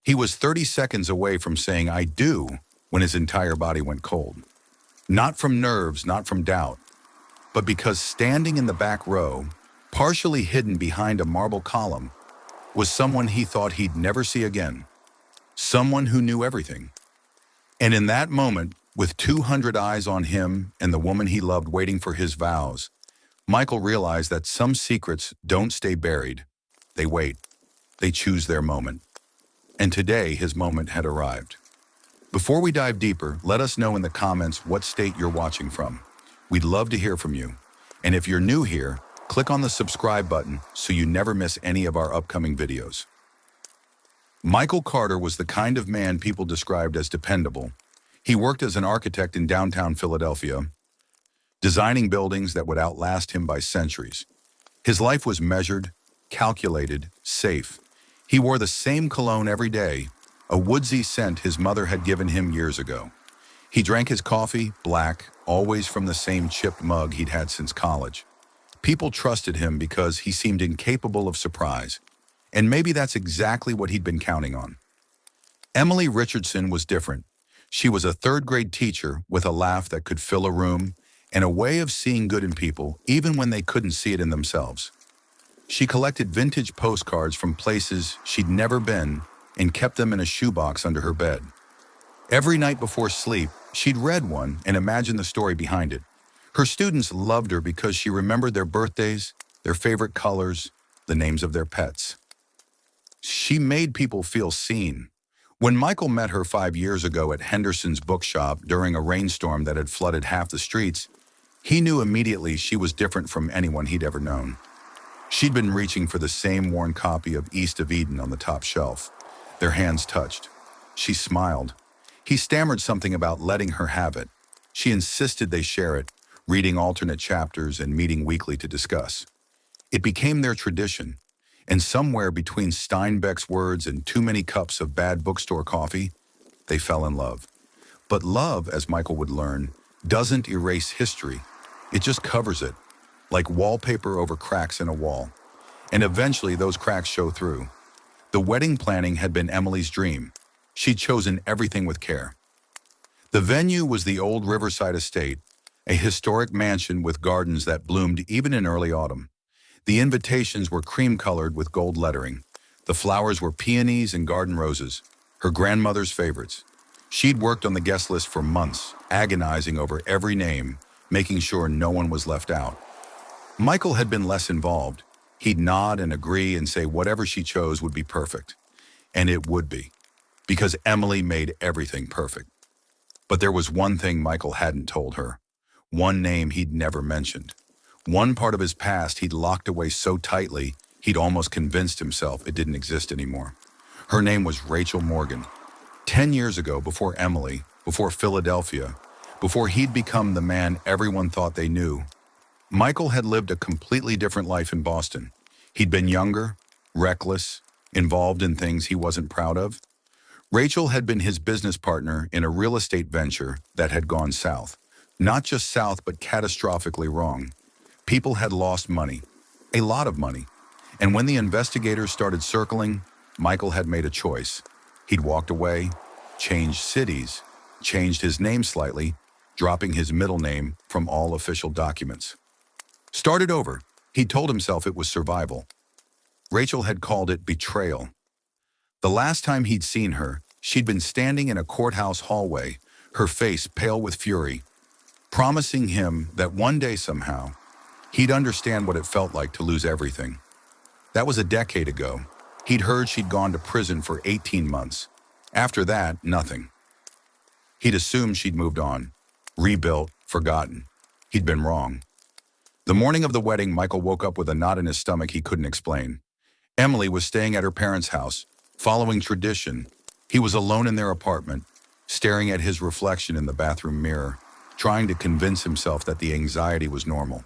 He was 30 seconds away from saying "I do" when his entire body went cold. Not from nerves, not from doubt, but because standing in the back row, partially hidden behind a marble column, was someone he thought he'd never see again. Someone who knew everything. And in that moment, with 200 eyes on him and the woman he loved waiting for his vows, Michael realized that some secrets don't stay buried. They wait. They choose their moment. And today, his moment had arrived. Before we dive deeper, let us know in the comments what state you're watching from. We'd love to hear from you. And if you're new here, click on the subscribe button so you never miss any of our upcoming videos. Michael Carter was the kind of man people described as dependable. He worked as an architect in downtown Philadelphia, designing buildings that would outlast him by centuries. His life was measured, calculated, safe. He wore the same cologne every day, a woodsy scent his mother had given him years ago. He drank his coffee, black, always from the same chipped mug he'd had since college. People trusted him because he seemed incapable of surprise, and maybe that's exactly what he'd been counting on. Emily Richardson was different. She was a third-grade teacher with a laugh that could fill a room and a way of seeing good in people even when they couldn't see it in themselves. She collected vintage postcards from places she'd never been and kept them in a shoebox under her bed. Every night before sleep, she'd read one and imagined the story behind it. Her students loved her because she remembered their birthdays, their favorite colors, the names of their pets. She made people feel seen. When Michael met her 5 years ago at Henderson's bookshop during a rainstorm that had flooded half the streets, he knew immediately she was different from anyone he'd ever known. She'd been reaching for the same worn copy of East of Eden on the top shelf. Their hands touched. She smiled. He stammered something about letting her have it. She insisted they share it, reading alternate chapters and meeting weekly to discuss. It became their tradition, and somewhere between Steinbeck's words and too many cups of bad bookstore coffee, they fell in love. But love, as Michael would learn, doesn't erase history. It just covers it, like wallpaper over cracks in a wall. And eventually those cracks show through. The wedding planning had been Emily's dream. She'd chosen everything with care. The venue was the old Riverside estate, a historic mansion with gardens that bloomed even in early autumn. The invitations were cream-colored with gold lettering. The flowers were peonies and garden roses, her grandmother's favorites. She'd worked on the guest list for months, agonizing over every name, making sure no one was left out. Michael had been less involved. He'd nod and agree and say whatever she chose would be perfect. And it would be, because Emily made everything perfect. But there was one thing Michael hadn't told her, one name he'd never mentioned, one part of his past he'd locked away so tightly he'd almost convinced himself it didn't exist anymore. Her name was Rachel Morgan. 10 years ago, before Emily, before Philadelphia, before he'd become the man everyone thought they knew, Michael had lived a completely different life in Boston. He'd been younger, reckless, involved in things he wasn't proud of. Rachel had been his business partner in a real estate venture that had gone south. Not just south, but catastrophically wrong. People had lost money, a lot of money. And when the investigators started circling, Michael had made a choice. He'd walked away, changed cities, changed his name slightly, dropping his middle name from all official documents. Started over. He told himself it was survival. Rachel had called it betrayal. The last time he'd seen her, she'd been standing in a courthouse hallway, her face pale with fury, promising him that one day somehow, he'd understand what it felt like to lose everything. That was a decade ago. He'd heard she'd gone to prison for 18 months. After that, nothing. He'd assumed she'd moved on, rebuilt, forgotten. He'd been wrong. The morning of the wedding, Michael woke up with a knot in his stomach he couldn't explain. Emily was staying at her parents' house, following tradition. He was alone in their apartment, staring at his reflection in the bathroom mirror, trying to convince himself that the anxiety was normal.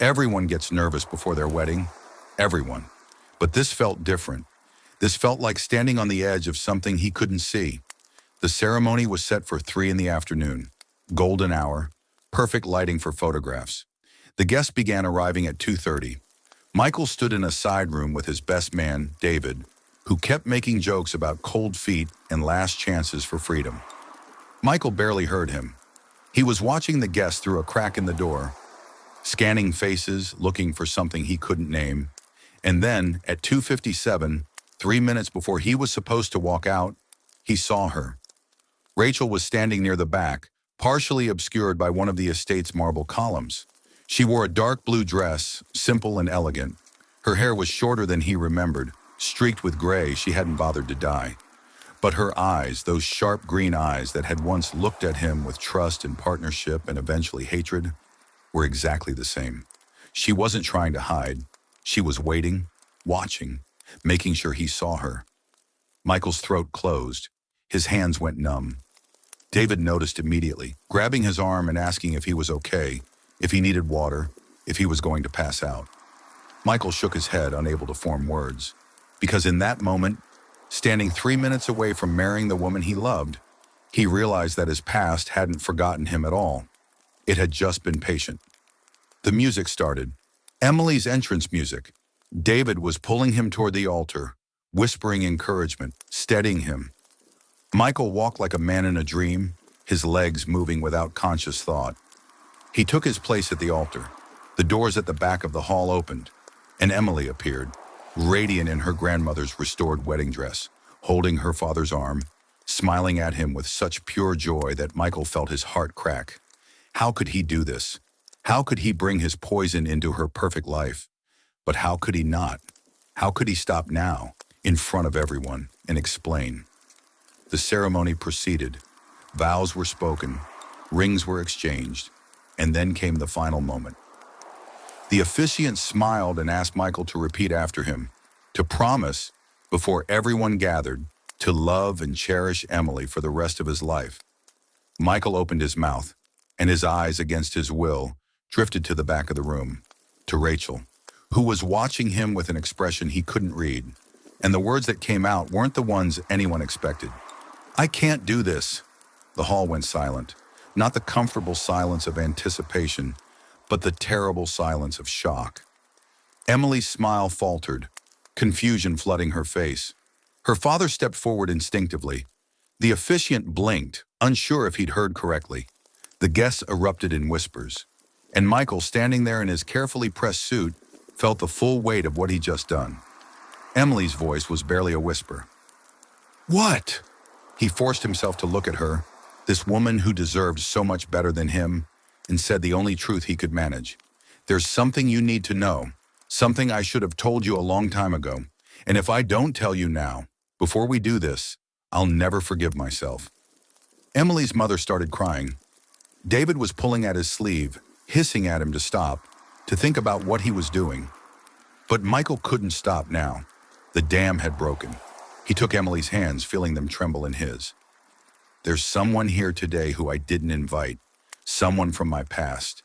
Everyone gets nervous before their wedding. Everyone. But this felt different. This felt like standing on the edge of something he couldn't see. The ceremony was set for 3 p.m, golden hour, perfect lighting for photographs. The guests began arriving at 2:30. Michael stood in a side room with his best man, David, who kept making jokes about cold feet and last chances for freedom. Michael barely heard him. He was watching the guests through a crack in the door, scanning faces, looking for something he couldn't name. And then, at 2:57, 3 minutes before he was supposed to walk out, he saw her. Rachel was standing near the back, partially obscured by one of the estate's marble columns. She wore a dark blue dress, simple and elegant. Her hair was shorter than he remembered, streaked with gray. She hadn't bothered to dye. But her eyes, those sharp green eyes that had once looked at him with trust and partnership and eventually hatred, were exactly the same. She wasn't trying to hide. She was waiting, watching, making sure he saw her. Michael's throat closed. His hands went numb. David noticed immediately, grabbing his arm and asking if he was okay, if he needed water, if he was going to pass out. Michael shook his head, unable to form words, because in that moment, standing 3 minutes away from marrying the woman he loved, he realized that his past hadn't forgotten him at all. It had just been patient. The music started. Emily's entrance music. David was pulling him toward the altar, whispering encouragement, steadying him. Michael walked like a man in a dream, his legs moving without conscious thought. He took his place at the altar. The doors at the back of the hall opened, and Emily appeared, radiant in her grandmother's restored wedding dress, holding her father's arm, smiling at him with such pure joy that Michael felt his heart crack. How could he do this? How could he bring his poison into her perfect life? But how could he not? How could he stop now, in front of everyone, and explain? The ceremony proceeded. Vows were spoken, rings were exchanged, and then came the final moment. The officiant smiled and asked Michael to repeat after him, to promise, before everyone gathered, to love and cherish Emily for the rest of his life. Michael opened his mouth, and his eyes, against his will, drifted to the back of the room, to Rachel, who was watching him with an expression he couldn't read, and the words that came out weren't the ones anyone expected. "I can't do this." The hall went silent, not the comfortable silence of anticipation, but the terrible silence of shock. Emily's smile faltered, confusion flooding her face. Her father stepped forward instinctively. The officiant blinked, unsure if he'd heard correctly. The guests erupted in whispers, and Michael, standing there in his carefully pressed suit, felt the full weight of what he'd just done. Emily's voice was barely a whisper. "What?" He forced himself to look at her, this woman who deserved so much better than him, and said the only truth he could manage. "There's something you need to know, something I should have told you a long time ago, and if I don't tell you now, before we do this, I'll never forgive myself." Emily's mother started crying. David was pulling at his sleeve, hissing at him to stop, to think about what he was doing. But Michael couldn't stop now. The dam had broken. He took Emily's hands, feeling them tremble in his. "There's someone here today who I didn't invite, someone from my past,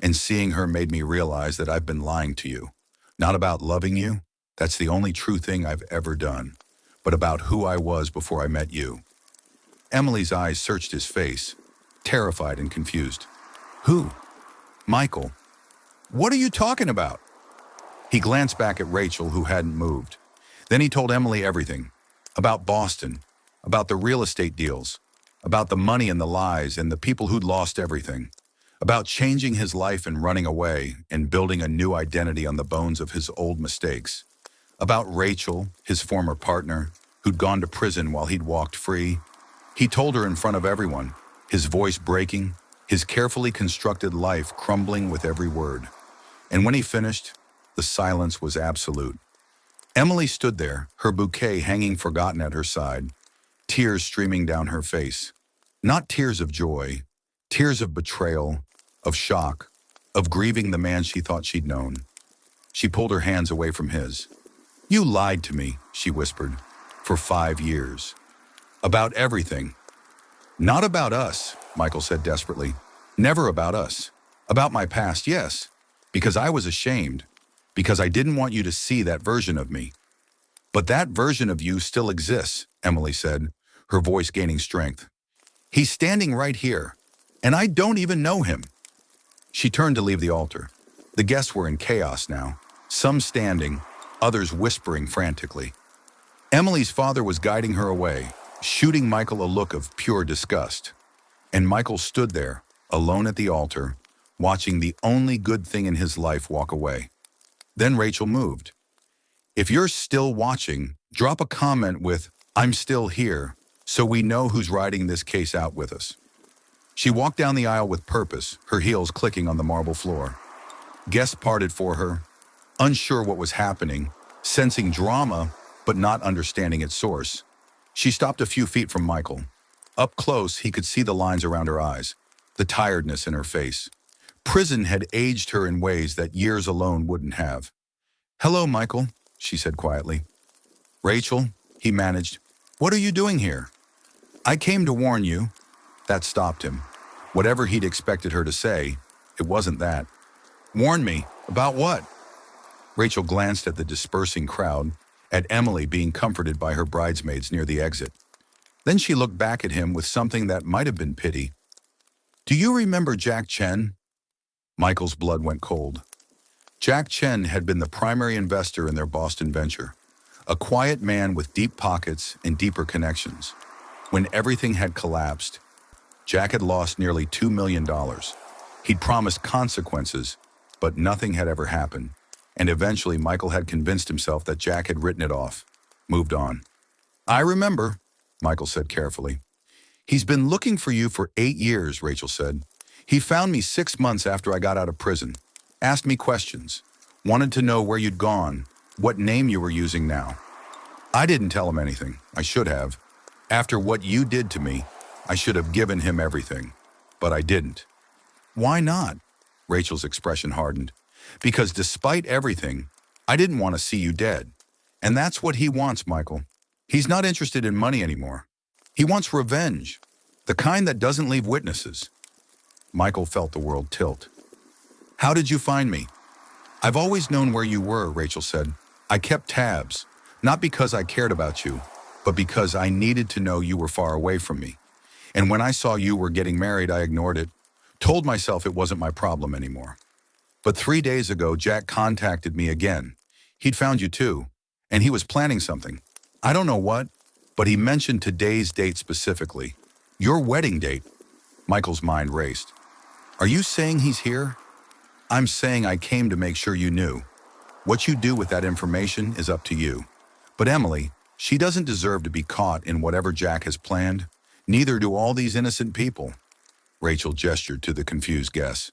and seeing her made me realize that I've been lying to you. Not about loving you, that's the only true thing I've ever done, but about who I was before I met you." Emily's eyes searched his face, terrified and confused. "Who?" "Michael." "What are you talking about?" He glanced back at Rachel, who hadn't moved. Then he told Emily everything, about Boston, about the real estate deals, about the money and the lies and the people who'd lost everything, about changing his life and running away and building a new identity on the bones of his old mistakes, about Rachel, his former partner, who'd gone to prison while he'd walked free. He told her in front of everyone, his voice breaking, his carefully constructed life crumbling with every word. And when he finished, the silence was absolute. Emily stood there, her bouquet hanging forgotten at her side, tears streaming down her face. Not tears of joy, tears of betrayal, of shock, of grieving the man she thought she'd known. She pulled her hands away from his. "You lied to me," she whispered, "for 5 years. About everything." "Not about us," Michael said desperately. "Never about us. About my past, yes, because I was ashamed, because I didn't want you to see that version of me." "But that version of you still exists," Emily said, her voice gaining strength. "He's standing right here, and I don't even know him." She turned to leave the altar. The guests were in chaos now, some standing, others whispering frantically. Emily's father was guiding her away, shooting Michael a look of pure disgust. And Michael stood there, alone at the altar, watching the only good thing in his life walk away. Then Rachel moved. If you're still watching, drop a comment with, "I'm still here," so we know who's riding this case out with us. She walked down the aisle with purpose, her heels clicking on the marble floor. Guests parted for her, unsure what was happening, sensing drama, but not understanding its source. She stopped a few feet from Michael. Up close, he could see the lines around her eyes, the tiredness in her face. Prison had aged her in ways that years alone wouldn't have. "Hello, Michael," she said quietly. "Rachel," he managed, "what are you doing here?" "I came to warn you." That stopped him. Whatever he'd expected her to say, it wasn't that. "Warn me? About what?" Rachel glanced at the dispersing crowd, at Emily being comforted by her bridesmaids near the exit. Then she looked back at him with something that might have been pity. "Do you remember Jack Chen?" Michael's blood went cold. Jack Chen had been the primary investor in their Boston venture, a quiet man with deep pockets and deeper connections. When everything had collapsed, Jack had lost nearly $2 million. He'd promised consequences, but nothing had ever happened. And eventually Michael had convinced himself that Jack had written it off, moved on. "I remember," Michael said carefully. "He's been looking for you for 8 years," Rachel said. "He found me 6 months after I got out of prison, asked me questions, wanted to know where you'd gone, what name you were using now. I didn't tell him anything. I should have. After what you did to me, I should have given him everything. But I didn't." "Why not?" Rachel's expression hardened. "Because despite everything, I didn't want to see you dead. And that's what he wants, Michael. He's not interested in money anymore. He wants revenge, the kind that doesn't leave witnesses." Michael felt the world tilt. "How did you find me?" "I've always known where you were," Rachel said. "I kept tabs, not because I cared about you, but because I needed to know you were far away from me. And when I saw you were getting married, I ignored it, told myself it wasn't my problem anymore. But 3 days ago, Jack contacted me again. He'd found you too, and he was planning something. I don't know what, but he mentioned today's date specifically. Your wedding date." Michael's mind raced. "Are you saying he's here?" "I'm saying I came to make sure you knew. What you do with that information is up to you. But Emily, she doesn't deserve to be caught in whatever Jack has planned. Neither do all these innocent people." Rachel gestured to the confused guests.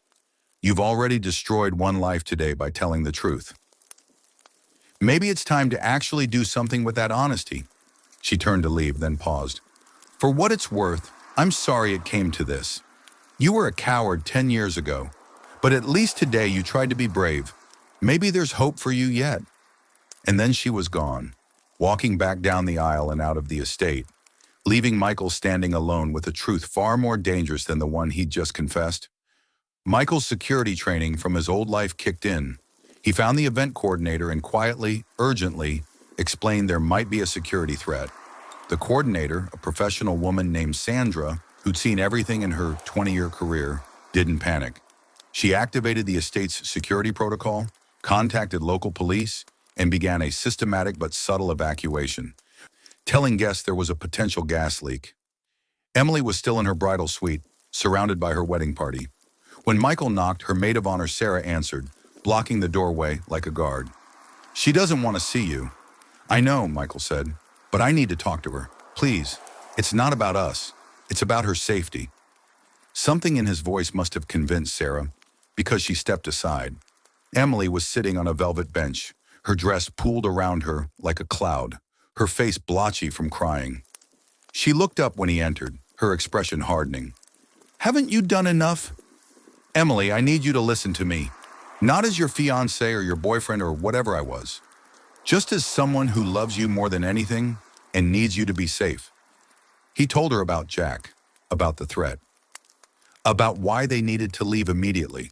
"You've already destroyed one life today by telling the truth. Maybe it's time to actually do something with that honesty." She turned to leave, then paused. "For what it's worth, I'm sorry it came to this. You were a coward 10 years ago, but at least today you tried to be brave. Maybe there's hope for you yet." And then she was gone, walking back down the aisle and out of the estate, leaving Michael standing alone with a truth far more dangerous than the one he'd just confessed. Michael's security training from his old life kicked in. He found the event coordinator and quietly, urgently, explained there might be a security threat. The coordinator, a professional woman named Sandra, who'd seen everything in her 20-year career, didn't panic. She activated the estate's security protocol, contacted local police, and began a systematic but subtle evacuation, telling guests there was a potential gas leak. Emily was still in her bridal suite, surrounded by her wedding party. When Michael knocked, her maid of honor Sarah answered, blocking the doorway like a guard. "She doesn't want to see you." "I know," Michael said, "but I need to talk to her. Please. It's not about us. It's about her safety." Something in his voice must have convinced Sarah, because she stepped aside. Emily was sitting on a velvet bench, her dress pooled around her like a cloud, her face blotchy from crying. She looked up when he entered, her expression hardening. "Haven't you done enough?" "Emily, I need you to listen to me. Not as your fiancé or your boyfriend or whatever I was. Just as someone who loves you more than anything and needs you to be safe." He told her about Jack, about the threat, about why they needed to leave immediately.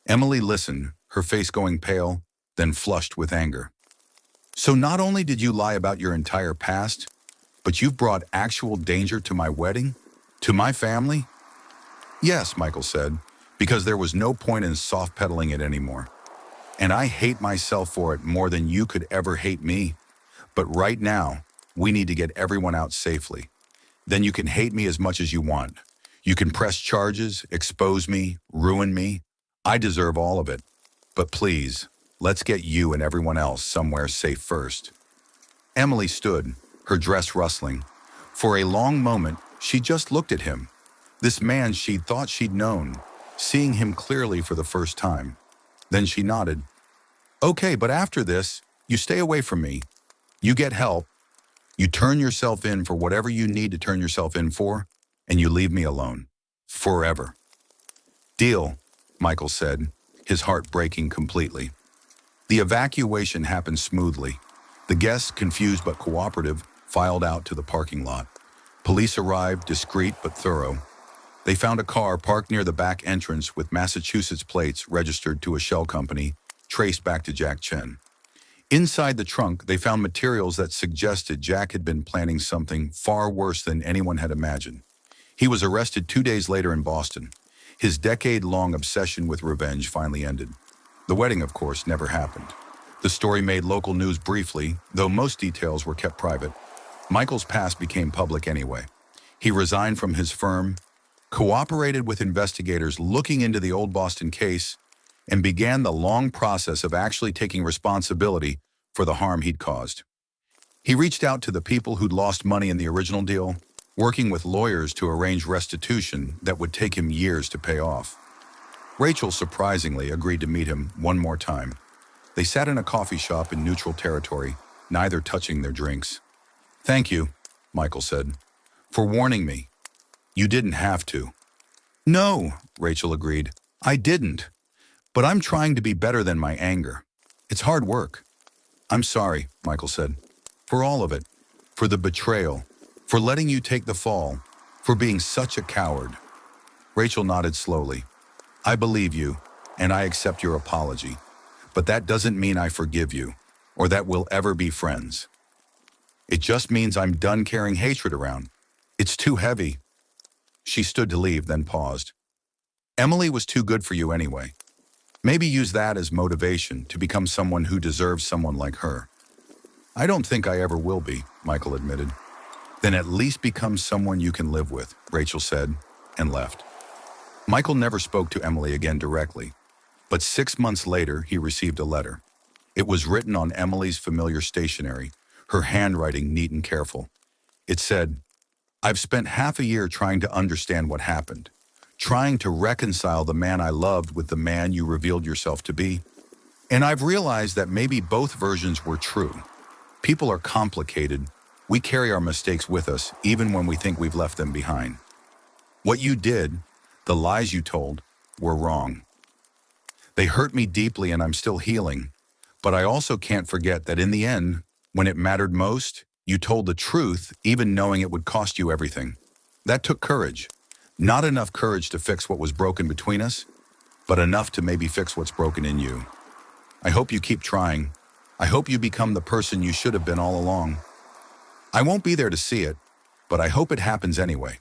Emily listened, her face going pale, then flushed with anger. "So not only did you lie about your entire past, but you've brought actual danger to my wedding? To my family?" "Yes," Michael said, because there was no point in soft-pedaling it anymore. "And I hate myself for it more than you could ever hate me. But right now, we need to get everyone out safely. Then you can hate me as much as you want. You can press charges, expose me, ruin me. I deserve all of it. But please, let's get you and everyone else somewhere safe first." Emily stood, her dress rustling. For a long moment, she just looked at him. This man she'd thought she'd known, seeing him clearly for the first time. Then she nodded. "Okay, but after this, you stay away from me. You get help. You turn yourself in for whatever you need to turn yourself in for, and you leave me alone. Forever." "Deal," Michael said, his heart breaking completely. The evacuation happened smoothly. The guests, confused but cooperative, filed out to the parking lot. Police arrived, discreet but thorough. They found a car parked near the back entrance with Massachusetts plates registered to a shell company, traced back to Jack Chen. Inside the trunk, they found materials that suggested Jack had been planning something far worse than anyone had imagined. He was arrested 2 days later in Boston. His decade-long obsession with revenge finally ended. The wedding, of course, never happened. The story made local news briefly, though most details were kept private. Michael's past became public anyway. He resigned from his firm, cooperated with investigators looking into the old Boston case, and began the long process of actually taking responsibility for the harm he'd caused. He reached out to the people who'd lost money in the original deal, working with lawyers to arrange restitution that would take him years to pay off. Rachel surprisingly agreed to meet him one more time. They sat in a coffee shop in neutral territory, neither touching their drinks. "Thank you," Michael said, "for warning me. You didn't have to." "No," Rachel agreed, "I didn't. But I'm trying to be better than my anger. It's hard work." "I'm sorry," Michael said, "for all of it. For the betrayal, for letting you take the fall, for being such a coward." Rachel nodded slowly. "I believe you, and I accept your apology. But that doesn't mean I forgive you, or that we'll ever be friends. It just means I'm done carrying hatred around. It's too heavy." She stood to leave, then paused. "Emily was too good for you anyway. Maybe use that as motivation to become someone who deserves someone like her." "I don't think I ever will be," Michael admitted. "Then at least become someone you can live with," Rachel said, and left. Michael never spoke to Emily again directly, but 6 months later he received a letter. It was written on Emily's familiar stationery, her handwriting neat and careful. It said, "I've spent half a year trying to understand what happened, trying to reconcile the man I loved with the man you revealed yourself to be. And I've realized that maybe both versions were true. People are complicated. We carry our mistakes with us, even when we think we've left them behind. What you did, the lies you told, were wrong. They hurt me deeply and I'm still healing. But I also can't forget that in the end, when it mattered most, you told the truth, even knowing it would cost you everything. That took courage. Not enough courage to fix what was broken between us, but enough to maybe fix what's broken in you. I hope you keep trying. I hope you become the person you should have been all along. I won't be there to see it, but I hope it happens anyway.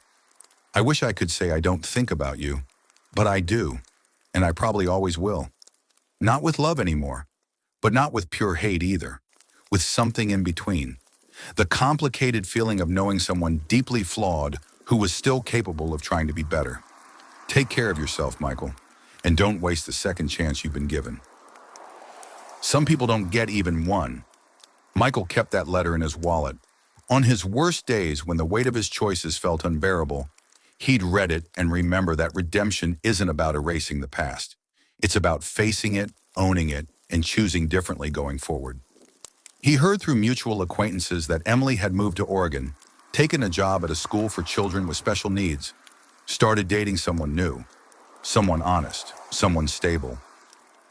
I wish I could say I don't think about you, but I do, and I probably always will. Not with love anymore, but not with pure hate either, with something in between. The complicated feeling of knowing someone deeply flawed who was still capable of trying to be better. Take care of yourself, Michael, and don't waste the second chance you've been given." Some people don't get even one. Michael kept that letter in his wallet. On his worst days, when the weight of his choices felt unbearable, he'd read it and remember that redemption isn't about erasing the past. It's about facing it, owning it, and choosing differently going forward. He heard through mutual acquaintances that Emily had moved to Oregon, taken a job at a school for children with special needs, started dating someone new, someone honest, someone stable.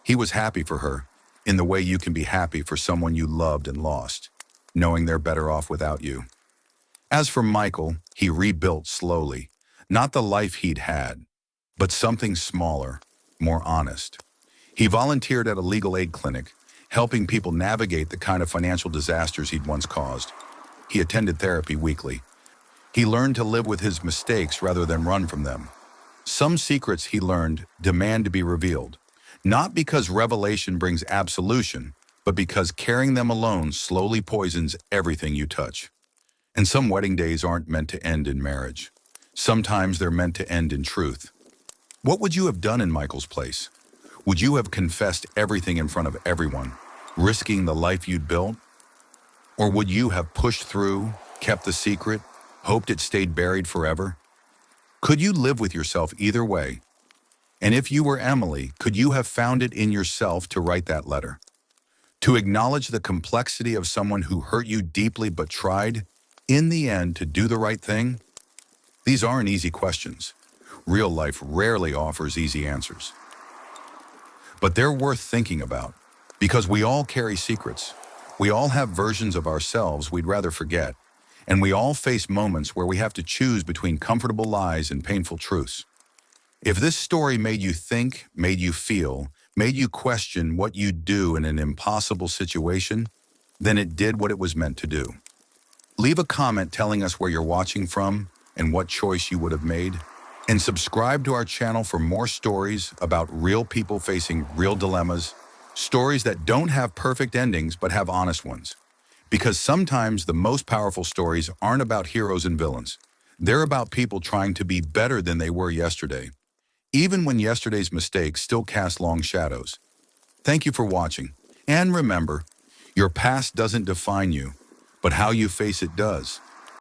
He was happy for her, in the way you can be happy for someone you loved and lost, knowing they're better off without you. As for Michael, he rebuilt slowly, not the life he'd had, but something smaller, more honest. He volunteered at a legal aid clinic, helping people navigate the kind of financial disasters he'd once caused. He attended therapy weekly. He learned to live with his mistakes rather than run from them. Some secrets, he learned, demand to be revealed, not because revelation brings absolution, but because carrying them alone slowly poisons everything you touch. And some wedding days aren't meant to end in marriage. Sometimes they're meant to end in truth. What would you have done in Michael's place? Would you have confessed everything in front of everyone, risking the life you'd built? Or would you have pushed through, kept the secret, hoped it stayed buried forever? Could you live with yourself either way? And if you were Emily, could you have found it in yourself to write that letter? To acknowledge the complexity of someone who hurt you deeply but tried, in the end, to do the right thing? These aren't easy questions. Real life rarely offers easy answers. But they're worth thinking about, because we all carry secrets. We all have versions of ourselves we'd rather forget, and we all face moments where we have to choose between comfortable lies and painful truths. If this story made you think, made you feel, made you question what you'd do in an impossible situation, then it did what it was meant to do. Leave a comment telling us where you're watching from and what choice you would have made. And subscribe to our channel for more stories about real people facing real dilemmas, stories that don't have perfect endings but have honest ones. Because sometimes the most powerful stories aren't about heroes and villains. They're about people trying to be better than they were yesterday, even when yesterday's mistakes still cast long shadows. Thank you for watching. And remember, your past doesn't define you, but how you face it does.